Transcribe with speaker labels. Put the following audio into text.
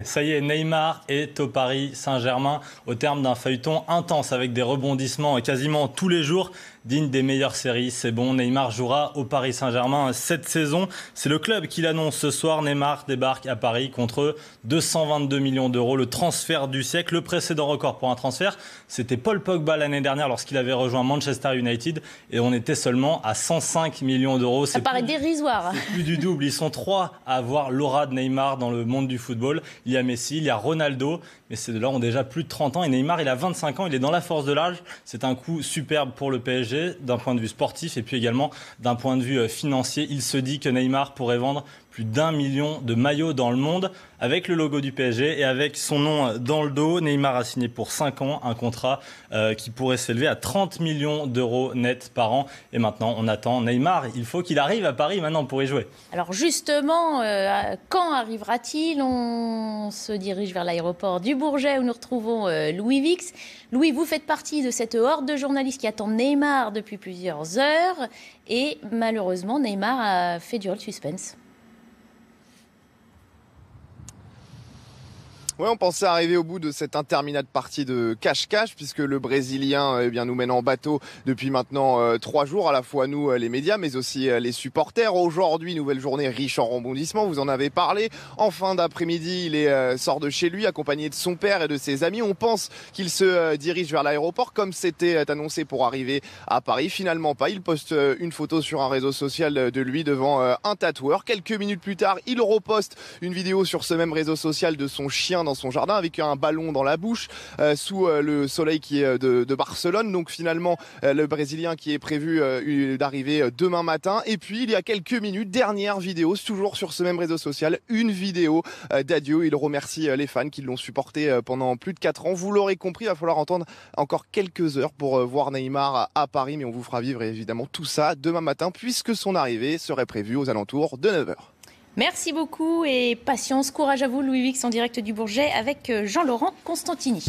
Speaker 1: Ça y est, Neymar est au Paris Saint-Germain au terme d'un feuilleton intense avec des rebondissements quasiment tous les jours, digne des meilleures séries. C'est bon, Neymar jouera au Paris Saint-Germain cette saison. C'est le club qui l'annonce ce soir. Neymar débarque à Paris contre 222 millions d'euros, le transfert du siècle. Le précédent record pour un transfert, c'était Paul Pogba l'année dernière lorsqu'il avait rejoint Manchester United et on était seulement à 105 millions d'euros.
Speaker 2: Ça paraît dérisoire.
Speaker 1: C'est plus du double. Ils sont 3 à avoir l'aura de Neymar dans le monde du football. Il y a Messi, il y a Ronaldo, mais ces deux-là ont déjà plus de 30 ans. Et Neymar, il a 25 ans, il est dans la force de l'âge. C'est un coup superbe pour le PSG, d'un point de vue sportif et puis également d'un point de vue financier. Il se dit que Neymar pourrait vendre plus d'1 million de maillots dans le monde avec le logo du PSG et avec son nom dans le dos. Neymar a signé pour 5 ans un contrat qui pourrait s'élever à 30 millions d'euros net par an. Et maintenant, on attend Neymar. Il faut qu'il arrive à Paris maintenant pour y jouer.
Speaker 2: Alors justement, quand arrivera-t-il? On se dirige vers l'aéroport du Bourget où nous retrouvons Louis Vix. Louis, vous faites partie de cette horde de journalistes qui attendent Neymar depuis plusieurs heures. Et malheureusement, Neymar a fait durer le suspense.
Speaker 3: Ouais, on pensait arriver au bout de cette interminable partie de cache-cache puisque le Brésilien nous mène en bateau depuis maintenant 3 jours, à la fois nous les médias mais aussi les supporters. Aujourd'hui, nouvelle journée riche en rebondissements, vous en avez parlé. En fin d'après-midi, il sort de chez lui accompagné de son père et de ses amis. On pense qu'il se dirige vers l'aéroport comme c'était annoncé pour arriver à Paris. Finalement pas, il poste une photo sur un réseau social de lui devant un tatoueur. Quelques minutes plus tard, il reposte une vidéo sur ce même réseau social de son chien dans son jardin avec un ballon dans la bouche sous le soleil qui est de Barcelone. Donc finalement le Brésilien qui est prévu d'arriver demain matin. Et puis il y a quelques minutes, dernière vidéo toujours sur ce même réseau social, une vidéo d'adieu. Il remercie les fans qui l'ont supporté pendant plus de 4 ans. Vous l'aurez compris, il va falloir entendre encore quelques heures pour voir Neymar à Paris, mais on vous fera vivre évidemment tout ça demain matin puisque son arrivée serait prévue aux alentours de 9h.
Speaker 2: Merci beaucoup et patience, courage à vous Louis Vix en direct du Bourget avec Jean-Laurent Constantini.